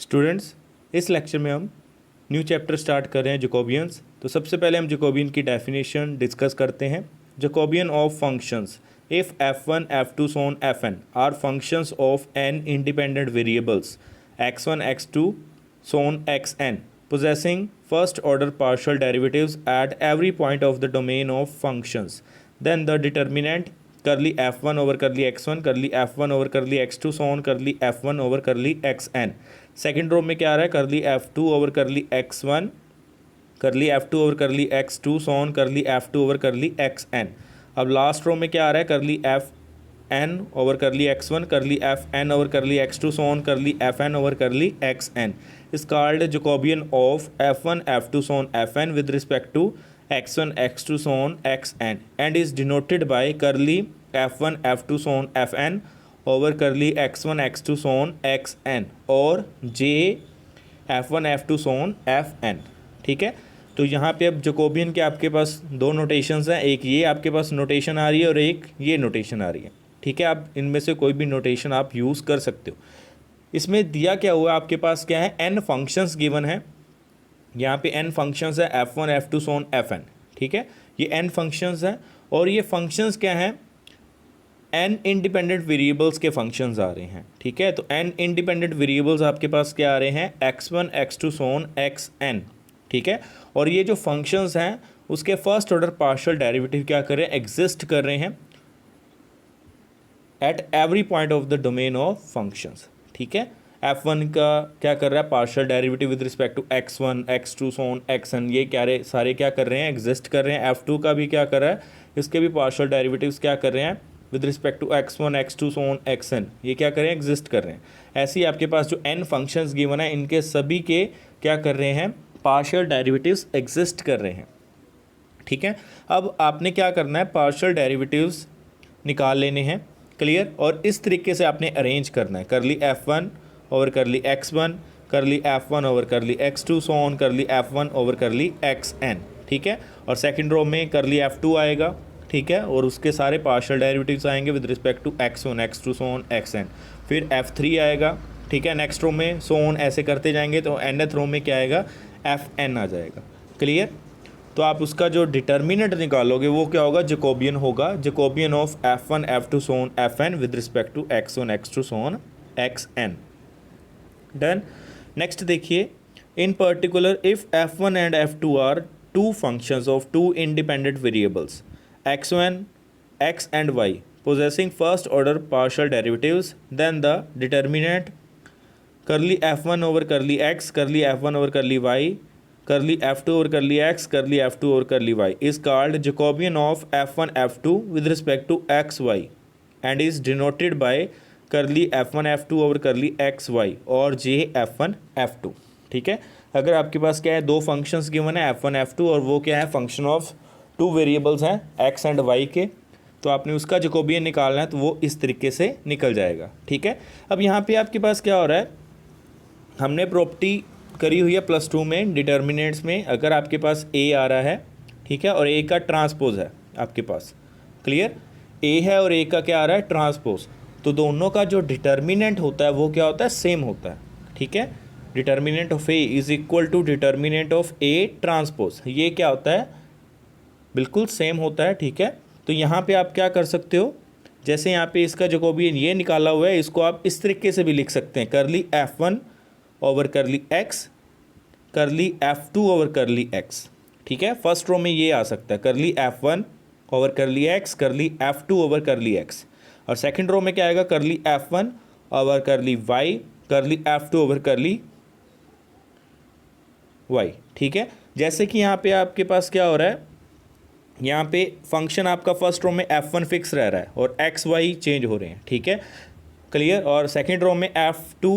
Students, इस lecture में हम न्यू चैप्टर स्टार्ट कर रहे हैं जैकोबियंस। तो सबसे पहले हम जैकोबियन की डेफिनेशन डिस्कस करते हैं। Jacobian of functions if f1 f2 so on fn are functions of n independent variables x1 x2 so on xn possessing first order partial derivatives at every point of the domain of functions, then the determinant curly f1 over curly x1 curly f1 over curly x2 so on curly f1 over curly xn। Second row में क्या आ रहा है, करली f2 over curly x1 करली f2 over करली x2 so on करली f2 over curly xn। अब last row में क्या आ रहा है, करली fn ओवर करली x1 करली fn ओवर करली x2 so on curly fn over curly xn is called Jacobian of f1 f2 so on fn with respect to x1 x2 Son xn and is denoted by curly f1 f2 so on fn over curly x1 x2 Son xn और j f1 f2 so on fn। ठीक है, तो यहाँ पे अब Jacobian के आपके पास दो नोटेशंस हैं, एक ये आपके पास नोटेशन आ रही है और एक ये नोटेशन आ रही है। ठीक है, आप इनमें से कोई भी नोटेशन आप यूज़ कर सकते हो। इसमें दिया क्या हुआ, आपके पास क्या है, n फंक्शंस गिवन है। यहाँ पे n फंक्शंस है f1 f2 सोन fn। ठीक है, ये n फंक्शंस हैं और ये फंक्शंस क्या हैं, n इंडिपेंडेंट वेरिएबल्स के फंक्शंस आ रहे हैं। ठीक है, तो n इंडिपेंडेंट वेरिएबल्स आपके पास क्या आ रहे हैं, x1 x2 सोन xn। ठीक है, और ये जो फंक्शंस हैं उसके फर्स्ट ऑर्डर पार्शियल डेरिवेटिव क्या कर रहे हैं, एग्जिस्ट कर रहे हैं at every point of the domain of functions. ठीक है, f1 का क्या कर रहा है, partial derivative with respect to x1 x2 Son xn, ये क्या रहे सारे क्या कर रहे हैं, एग्जिस्ट कर रहे हैं। f2 का भी क्या कर रहा है, इसके भी पार्शियल डेरिवेटिव्स क्या कर रहे हैं with respect to x1 x2 Son xn, ये क्या कर रहे हैं, एग्जिस्ट कर रहे हैं। ऐसे ही आपके पास जो n फंक्शंस गिवन है इनके सभी के क्या कर रहे हैं, पार्शियल डेरिवेटिव्स एग्जिस्ट कर रहे हैं। ठीक है, अब आपने क्या करना है, पार्शियल डेरिवेटिव्स निकाल लेने हैं, क्लियर। और इस तरीके से आपने अरेंज करना है, करली f1 ओवर करली x1 करली f1 ओवर करली x2 सोन करली f1 ओवर करली xn। ठीक है, और सेकेंड रो में करली f2 आएगा। ठीक है, और उसके सारे पार्शियल डेरिवेटिव्स आएंगे with respect to x1 x2 Son xn। फिर f3 आएगा। ठीक है, नेक्स्ट रो में सोन ऐसे करते जाएंगे तो nth रो में क्या आएगा, fn आ जाएगा। क्लियर, तो आप उसका जो डिटर्मिनेंट निकालोगे वो क्या होगा, जैकोबियन होगा, Jacobian of f1 f2 so on fn with respect to x1 x2 Son xn। Done. Next देखिए, in particular if f1 and f2 are two functions of two independent variables x1 x and y possessing first order partial derivatives, then the determinant curly f1 over curly x curly f1 over curly y curly f2 over curly x curly f2 over curly y is called Jacobian of f1 f2 with respect to x y and is denoted by curly f1 f2 over curly x y और j f1 f2। ठीक है, अगर आपके पास क्या है, दो functions given है f1 f2 और वो क्या है, फंक्शन ऑफ टू वेरिएबल्स हैं x एंड y के, तो आपने उसका जैकोबियन निकालना है तो वो इस तरीके से निकल जाएगा। ठीक है, अब यहाँ पे आपके पास क्या हो रहा है, हमने प्रॉपर्टी करी हुई है +2 में डिटर्मिनेंट्स में, अगर आपके पास a आ रहा है, ठीक है, और a का ट्रांसपोज है आपके पास, क्लियर, a है और a का क्या आ रहा है, ट्रांसपोज, तो दोनों का जो डिटर्मिनेंट होता है वो क्या होता है, सेम होता है। ठीक है, determinant of a is equal to determinant of a transpose, ये क्या होता है, बिल्कुल सेम होता है। ठीक है, तो यहाँ पे आप क्या कर सकते हो, जैसे यहाँ पे इसका जैकोबियन ये निकाला हुआ है, इसको आप इस तरीके से भी लिख सकते हैं, करली f1 ओवर करली x करली f2 ओवर करली x। ठीक है, फर्स्ट रो में ये आ सकता है, करली f1 ओवर करली x करली f2 ओवर करली x, और सेकेंड रो में क्या आएगा, करली f1 ओवर करली y करली f2 ओवर करली y। ठीक है, जैसे कि यहाँ पे आपके पास क्या हो रहा है, यहाँ पे फंक्शन आपका फर्स्ट रो में f1 फिक्स रह रहा है और x y चेंज हो रहे हैं। ठीक है, क्लियर, और सेकंड रो में f2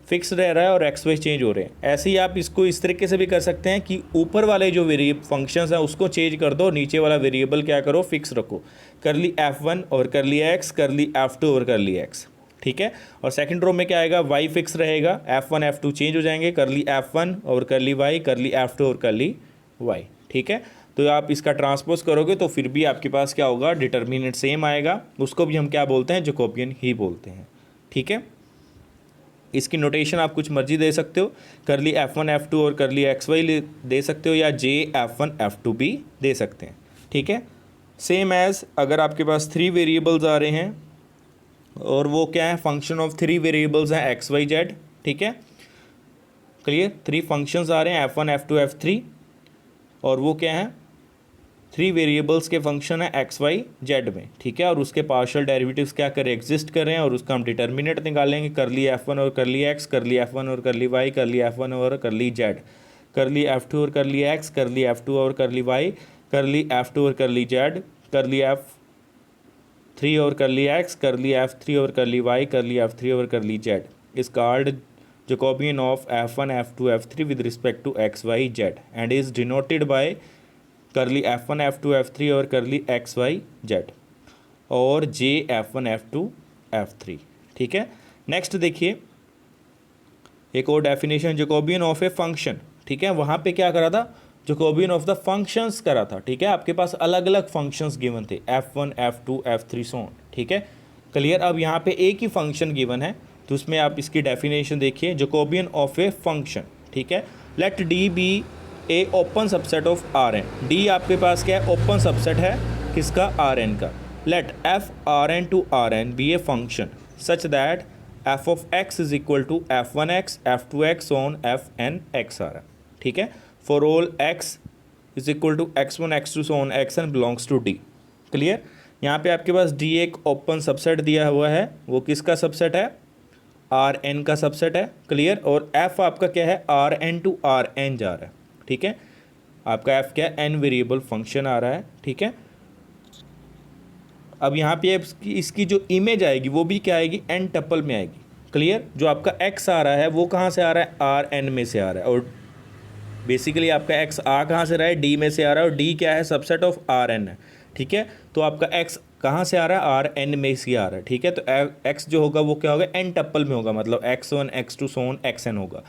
फिक्स रह रहा है और x y चेंज हो रहे हैं। ऐसे ही आप इसको इस तरीके से भी कर सकते हैं कि ऊपर वाले जो वेरिएबल फंक्शंस हैं उसको चेंज कर दो, नीचे वाला वेरिएबल क्या करो, फिक्स रखो, करली f1 और करली x करली f2 और करली x। ठीक है, और सेकंड रो में क्या आएगा, y फिक्स रहेगा, f1 f2 चेंज हो जाएंगे, करली f1 और करली y करली f2 और करली y। ठीक है, तो आप इसका ट्रांसपोज करोगे तो फिर भी आपके पास क्या होगा, डिटर्मिनेंट सेम आएगा, उसको भी हम क्या बोलते हैं, जैकोबियन ही बोलते हैं। ठीक है, इसकी नोटेशन आप कुछ मर्जी दे सकते हो, करली F1 F2 और करली XY दे सकते हो, या J F1 F2 भी दे सकते हैं, ठीक है। सेम एज अगर आपके पास 3 वेरिएबल्स आ रहे हैं और वो क्या है, फंक्शन ऑफ 3 वेरिएबल्स हैं XYZ, ठीक है, क्लियर। 3 फंक्शंस आ रहे हैं F1 F2 F3 और वो क्या है, 3 वेरिएबल्स के फंक्शन है XYZ में, ठीक है, और उसके पार्शियल डेरिवेटिव्स क्या कर एग्जिस्ट कर रहे हैं और उसका हम डिटर्मिनेंट निकालेंगे, करली F1 और करली X, करली F1 और करली Y, करली F1 और करली Z, करली F2 और करली X, करली F2 और करली Y, करली F2 और करली Z, करली F3 और करली X, करली F3 और करली Y, करली F3 और करली Z is called Jacobian of F1 F2 F3 with respect to XYZ and is denoted by करली F1 F2 F3 और करली XYZ और J F1 F2 F3, ठीक है। नेक्स्ट देखिए एक और definition, Jacobian of a function, ठीक है, वहाँ पे क्या करा था, जैकोबियन ऑफ द फंक्शंस करा था, ठीक है। आपके पास अलग अलग फंक्शंस गिवन थे F1 F2 F3 so on, ठीक है, क्लियर। अब यहाँ पे एक ही फंक्शन गिवन है तो उसमें आप इसकी डेफिनेशन देखिए, जैकोबियन ऑफ ए फंक्शन, ठीक है, let D be a open subset of R N. D आपके पास क्या है, ओपन सबसेट है किसका, आर एन का। Let F R N to R N be a function such that F of X is equal to F1X F2X on Fn(x) आ रहा है, ठीक है, for all X is equal to X1 X2 so on Xn belongs to D, clear. यहाँ पे आपके पास D एक open subset दिया हुआ है, वो किसका सबसेट है, आर एन का सबसेट है, क्लियर। और एफ आपका क्या है, R N to R N जा रहा है, ठीक है, आपका एफ क्या है, एन वेरिएबल फंक्शन आ रहा है, ठीक है। अब यहाँ पे इसकी जो इमेज आएगी वो भी क्या आएगी, एन टपल में आएगी, क्लियर। जो आपका एक्स आ रहा है वो कहाँ से आ रहा है, आर एन में से आ रहा है, और बेसिकली आपका एक्स आ कहाँ से रहा है, डी में से आ रहा है, और डी क्या है, सबसेट ऑफ आर एन है, ठीक है। तो आपका एक्स कहाँ से आ रहा है, आर एन में से आ रहा है, ठीक है। तो एक्स जो होगा वो क्या होगा, एन टपल में होगा, मतलब X1 X2 so on Xn होगा,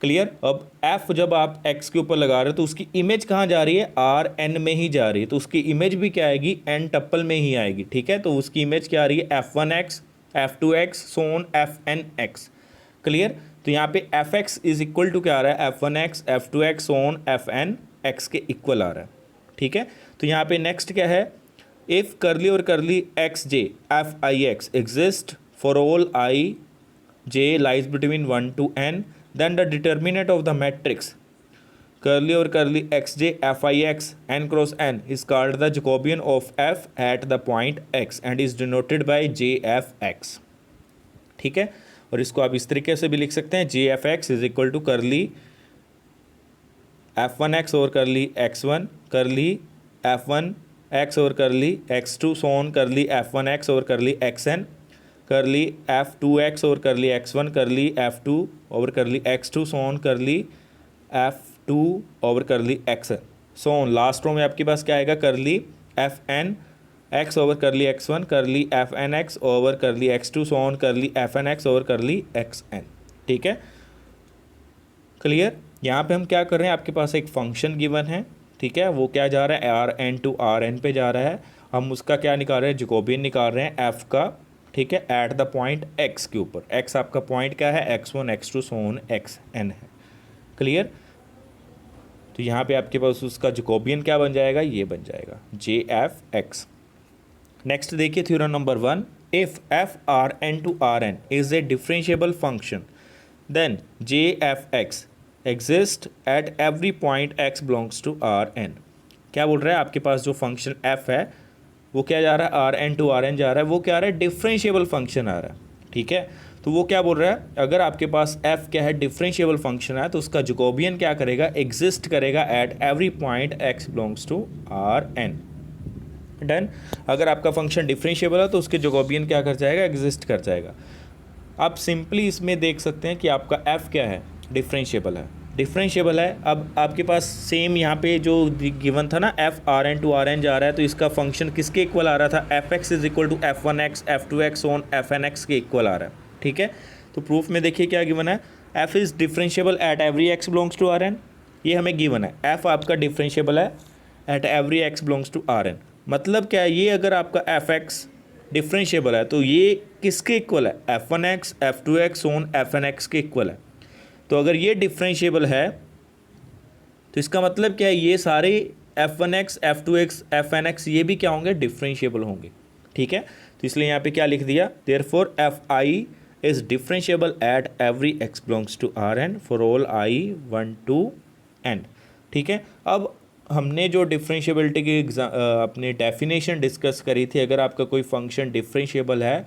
क्लियर। अब f जब आप x के ऊपर लगा रहे हो तो उसकी इमेज कहाँ जा रही है, आर एन में ही जा रही है, तो उसकी इमेज भी क्या आएगी, एन टप्पल में ही आएगी, ठीक है। तो उसकी इमेज क्या आ रही है, F1X F2X so on Fnx, clear. तो यहाँ पे fx इज इक्वल टू क्या आ रहा है, F1X F2X so on Fnx के इक्वल आ रहा है, ठीक है। तो यहाँ पे नेक्स्ट क्या है, इफ़ करली और करली xj Fix exist for all I j lies between 1 to n, then the determinant of the matrix curly or curly xj Fix n cross n is called the Jacobian of f at the point x and is denoted by jfx, ठीक है। और इसको आप इस तरीके से भी लिख सकते हैं, jfx इज इक्वल टू करली F1x और करली x1, करली F1x और करली x2 सो ऑन करली F1x और करली xn, करली F2X और करली x1, करली F2 और करली x2 सो ऑन करली F2 और curly xn so on. Last row में आपके पास क्या आएगा, करली Fn(x) ओवर करली x1, करली Fnx ओवर करली x2 सो ऑन करली Fnx ओवर करली xn, ठीक है, क्लियर। यहाँ पे हम क्या कर रहे हैं, आपके पास एक फंक्शन गिवन है, ठीक है, वो क्या जा रहा है, R N to R N पे जा रहा है, हम उसका क्या निकाल रहे हैं, जैकोबियन निकाल रहे हैं एफ का, ठीक है, एट द पॉइंट x के ऊपर। x आपका पॉइंट क्या है, X1 X2 so on Xn है, क्लियर। तो यहाँ पे आपके पास उसका जैकोबियन क्या बन जाएगा, ये बन जाएगा JFX। नेक्स्ट देखिए theorem number 1, if F R N to R N is a differentiable function then JFX exist at every point x belongs to R N. क्या बोल रहा है, आपके पास जो फंक्शन f है वो क्या जा रहा है, R N to R N जा रहा है, वो क्या आ रहा है, डिफरेंशिएबल फंक्शन आ रहा है, ठीक है। तो वो क्या बोल रहा है, अगर आपके पास f क्या है, डिफरेंशिएबल फंक्शन है, तो उसका जैकोबियन क्या करेगा, एग्जिस्ट करेगा at every point x belongs to R N. Done. अगर आपका फंक्शन डिफरेंशिएबल है तो उसके जैकोबियन क्या कर जाएगा, एग्जिस्ट कर जाएगा। आप सिंपली इसमें देख सकते हैं कि आपका f क्या है, डिफरेंशिएबल है, डिफरेंशिएबल है। अब आपके पास सेम यहाँ पे जो गिवन था ना, F R N to R N जा रहा है, तो इसका फंक्शन किसके इक्वल आ रहा था, Fx is equal to F1X F2X on Fnx के इक्वल आ रहा है, ठीक है। तो प्रूफ में देखिए क्या गिवन है, f is differentiable at every x belongs to R N, ये हमें गिवन है, f आपका डिफरेंशिएबल है at every x belongs to R N. मतलब क्या है, ये अगर आपका Fx डिफरेंशिएबल है, तो ये किसके इक्वल है, f1x f2x ऑन fnx के इक्वल है। तो अगर ये डिफरेंशिएबल है तो इसका मतलब क्या है, ये सारे f1x f2x fnx ये भी क्या होंगे, डिफरेंशिएबल होंगे। ठीक है, तो इसलिए यहाँ पे क्या लिख दिया, therefore fi is differentiable at every x belongs to Rn for all i 1 to n। ठीक है, अब हमने जो डिफरेंशिएबिलिटी की अपनी डेफिनेशन डिस्कस करी थी, अगर आपका कोई फंक्शन डिफरेंशिएबल है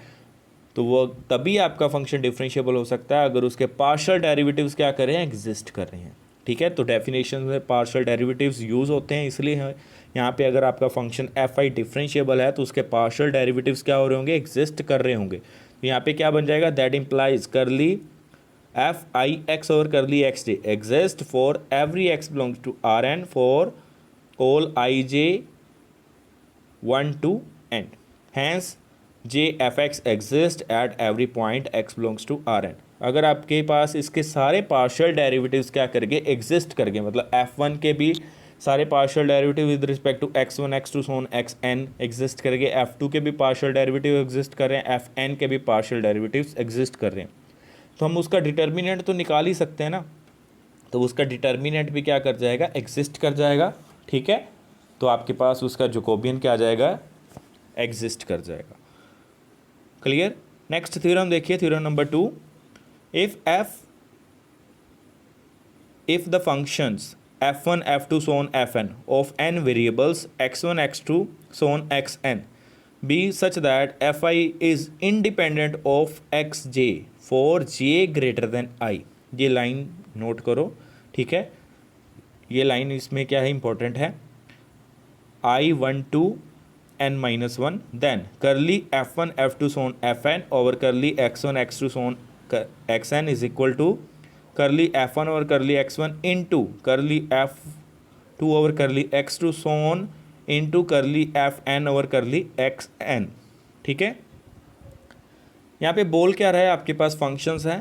तो वो तभी आपका फंक्शन डिफरेंशिएबल हो सकता है अगर उसके पार्शियल डेरिवेटिव्स क्या कर रहे हैं, एग्जिस्ट कर रहे हैं। ठीक है, तो डेफिनेशन में पार्शियल डेरिवेटिव्स यूज़ होते हैं, इसलिए यहाँ पे अगर आपका फंक्शन एफ आई डिफरेंशिएबल है तो उसके पार्शियल डेरिवेटिव्स क्या हो रहे होंगे, एग्जिस्ट कर रहे होंगे। तो यहाँ पे क्या बन जाएगा, that implies curly F I X और curly X J exist for every X belongs to R N for all ij 1 to n, hence j fx exist at every point x belongs to Rn। अगर आपके पास इसके सारे partial derivatives क्या करके exist करके, मतलब f1 के भी सारे partial derivative with respect to x1 x2 Son xn exist करके, f2 के भी पार्शियल डेरिवेटिव एग्जिस्ट कर रहे हैं, fn के भी पार्शियल डेरिवेटिव्स एग्जिस्ट कर रहे हैं, तो हम उसका डिटर्मिनेंट तो निकाल ही सकते हैं ना। तो उसका डिटर्मिनेंट भी क्या कर जाएगा, एग्जिस्ट कर जाएगा। ठीक है, तो आपके पास उसका जैकोबियन क्या आ जाएगा, एग्जिस्ट कर जाएगा। क्लियर। नेक्स्ट थ्योरम देखिए, theorem number 2, if the functions f1 f2 so on fn of n variables x1 x2 so on xn be such that fi is independent of xj for j greater than i। ये line note करो। ठीक है, ये line इसमें क्या है, important है, i1 to n-1 then करली f1 f2 so on fn over curly x1 x2 Son xn is equal to curly f1 over curly x1 into करली f2 ओवर करली x2 सोन इनटू करली fn ओवर करली xn। ठीक है, यहाँ पे बोल क्या रहा है, आपके पास फंक्शंस हैं,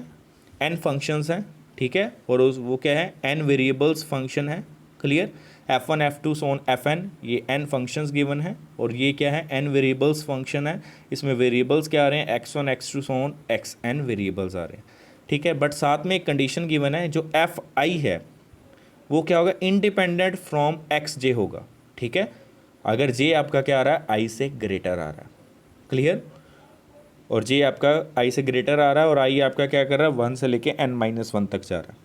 n फंक्शंस हैं। ठीक है, और वो क्या है, n वेरिएबल्स फंक्शन है। Clear, f1 f2 so on fn ये n फंक्शंस गिवन है, और ये क्या है, n वेरिएबल्स फंक्शन है। इसमें वेरिएबल्स क्या आ रहे हैं, x1 x2 सोन xn वेरिएबल्स आ रहे हैं। ठीक है, बट साथ में एक कंडीशन गिवन है, जो fi है वो क्या होगा, इंडिपेंडेंट फ्रॉम xj होगा। ठीक है, अगर j आपका क्या आ रहा है, i से ग्रेटर आ रहा है। क्लियर, और j आपका i से ग्रेटर आ रहा है, और i आपका क्या कर रहा है, 1 से लेके n-1 तक जा रहा है।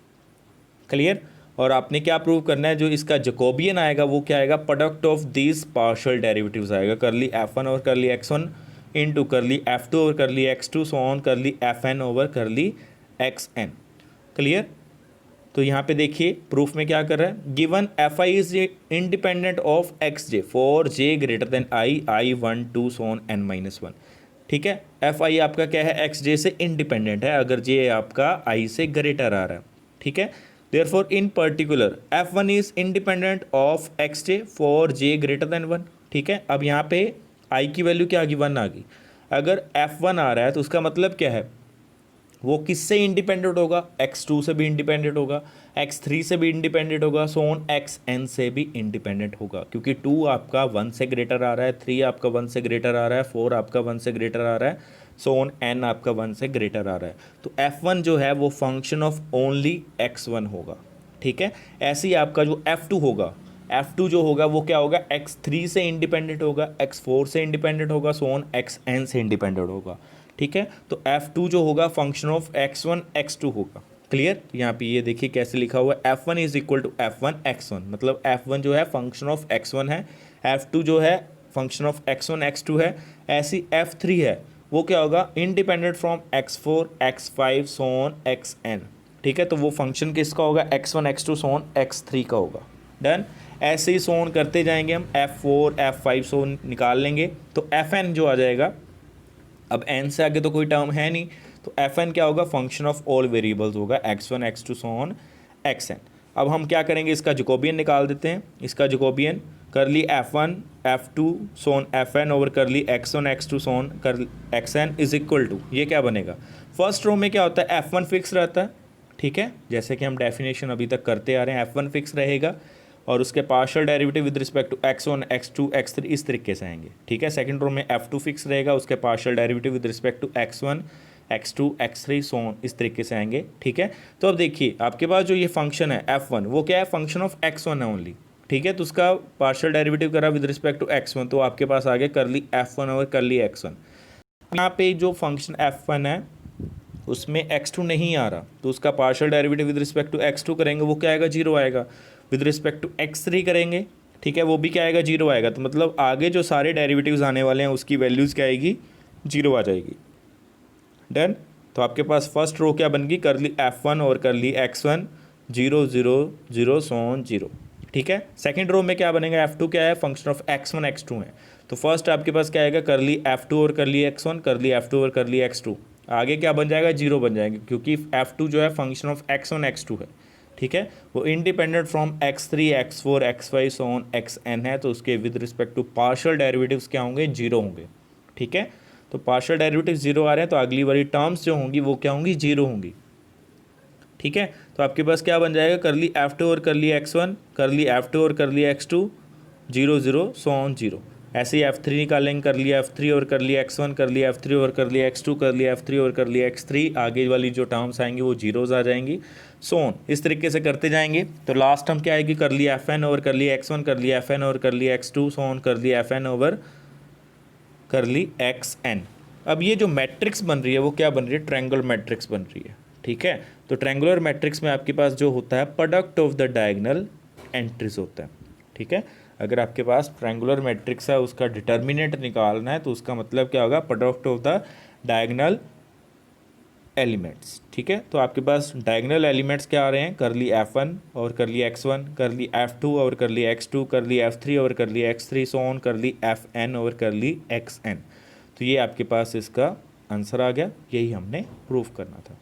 क्लियर, और आपने क्या प्रूव करना है, जो इसका जैकोबियन आएगा वो क्या आएगा, product of these partial derivatives आएगा, करली f1 over curly x1 into करली f2 ओवर करली x2 सो ऑन करली fn over curly xn। Clear, तो यहाँ पे देखिए प्रूफ में क्या कर रहा है, given fi is independent of xj for j greater than i1 2 so on n-1। ठीक है, fi आपका क्या है, xj से इंडिपेंडेंट है अगर j आपका i से ग्रेटर आ रहा है। ठीक है, therefore in particular f1 is independent of xj for j greater than 1। ठीक है, अब यहाँ पे i की वैल्यू क्या आ गई, 1 आ गई। अगर f1 आ रहा है तो उसका मतलब क्या है, वो किससे इंडिपेंडेंट होगा, x2 से भी इंडिपेंडेंट होगा, x3 से भी इंडिपेंडेंट होगा, सो ऑन xn से भी इंडिपेंडेंट होगा, क्योंकि 2 आपका 1 से ग्रेटर आ रहा है, 3 आपका 1 से ग्रेटर आ रहा है, 4 आपका 1 से ग्रेटर आ रहा है, सो ऑन n आपका 1 से ग्रेटर आ रहा है। तो f1 जो है वो फंक्शन ऑफ ओनली x1 होगा। ठीक है, ऐसे ही आपका जो f2 होगा, f2 जो होगा वो क्या होगा, x3 से इंडिपेंडेंट होगा, x4 से इंडिपेंडेंट होगा, सो ऑन xn से इंडिपेंडेंट होगा। ठीक है, तो f2 जो होगा फंक्शन ऑफ x1 x2 होगा। क्लियर, यहाँ पे ये देखिए कैसे लिखा हुआ है, f1 is equal to f1 x1, मतलब f1 जो है फंक्शन ऑफ x1 है, f2 जो है फंक्शन ऑफ x1 x2 है, ऐसी f3 है वो क्या होगा, independent from x4 x5 Son xn। ठीक है, तो वो फंक्शन किसका होगा, x1 x2 सोन x3 का होगा। डन, ऐसे ही सोन करते जाएंगे हम, f4 f5 सोन निकाल लेंगे तो fn जो आ जाएगा, अब n से आगे तो कोई टर्म है नहीं, तो fn क्या होगा, फंक्शन ऑफ ऑल वेरिएबल्स होगा, x1 x2 सोन xn। अब हम क्या करेंगे, इसका जैकोबियन निकाल देते हैं। इसका जैकोबियन करली f1 f2 so on fn over curly x1 x2 सोन कर xn इज इक्वल टू, ये क्या बनेगा, फर्स्ट रो में क्या होता है, f1 फिक्स रहता है। ठीक है, जैसे कि हम डेफिनेशन अभी तक करते आ रहे हैं, f1 फिक्स रहेगा, और उसके partial derivative with respect to x1 x2 x3 इस तरीके से आएंगे, ठीक है। सेकंड रो में f2 फिक्स रहेगा, उसके partial derivative with respect to x1 x2 x3 so on इस तरीके से आएंगे, ठीक है। तो अब देखिए आपके पास जो ये फंक्शन है f1 वो क्या है, फंक्शन ऑफ x1 है ओनली, ठीक है। तो उसका पार्शियल डेरिवेटिव करा विद रिस्पेक्ट टू x1, तो आपके पास आगे कर ली f1 और कर ली x1। यहाँ पे जो फंक्शन f1 है उसमें x2 नहीं आ रहा, तो उसका partial derivative with respect to x2 करेंगे, वो क्या आएगा, 0 आएगा। विद रिस्पेक्ट टू x3 करेंगे, ठीक है, वो भी क्या आएगा, 0 आएगा। तो मतलब आगे जो सारे डेरिवेटिव्स आने वाले हैं उसकी वैल्यूज़ क्या आएगी, 0 आ जाएगी। डन। तो आपके पास फर्स्ट रो क्या बन गई, कर ली f1 और कर ली x1 0 0 0 सो ऑन 0, ठीक है। सेकंड रो में क्या बनेगा, f2 क्या है, फंक्शन ऑफ x1 x2 है। तो फर्स्ट आपके पास क्या आएगा, कर ली f2 और कर ली x1, कर ली f2 और कर ली x2, आगे क्या बन जाएगा, 0 बन जाएंगे, क्योंकि f2 जो है फंक्शन ऑफ x1 x2 है, ठीक है। वो independent from x3 x4 x5 so on xn है, तो उसके with respect to partial derivatives क्या होंगे, 0 होंगे, ठीक है। तो पार्शियल डेरिवेटिव 0 आ रहे हैं, तो अगली वाली टर्म्स जो होंगी वो क्या होंगी, 0 होंगी, ठीक है। तो आपके पास क्या बन जाएगा, कर ली f2 और कर ली x1, कर ली f2 और कर ली x2 0 0 सो ऑन 0। ऐसे ही f3 निकालेंगे, कर लिया f3 और कर लिया x1, कर लिया f3 और कर लिया x2, कर लिया f3 और कर लिया x3, आगे वाली जो टर्म्स आएंगी वो जीरोज़ आ जाएंगी, सो ऑन इस तरीके से करते जाएंगे। तो लास्ट टर्म क्या आएगी, कर लिया fn और कर लिया x1, कर लिया fn और कर लिया x2, सो ऑन कर लिया fn ओवर कर ली xn। अब ये जो मैट्रिक्स बन रही है वो क्या बन रही है, ट्रायंगुलर मैट्रिक्स बन रही है, ठीक है। तो ट्रायंगुलर मैट्रिक्स में आपके पास जो होता है product of the diagonal entries होता है, ठीक है। अगर आपके पास ट्रायंगुलर मैट्रिक्स है उसका डिटर्मिनेंट निकालना है तो उसका मतलब क्या होगा, product of the diagonal elements, ठीक है। तो आपके पास डायगोनल एलिमेंट्स क्या आ रहे हैं, कर ली f1 और कर ली x1, कर ली f2 और कर ली x2, कर ली f3 और कर ली x3 सो ऑन कर ली fn और कर ली xn। तो ये आपके पास इसका आंसर आ गया, यही हमने प्रूफ करना था।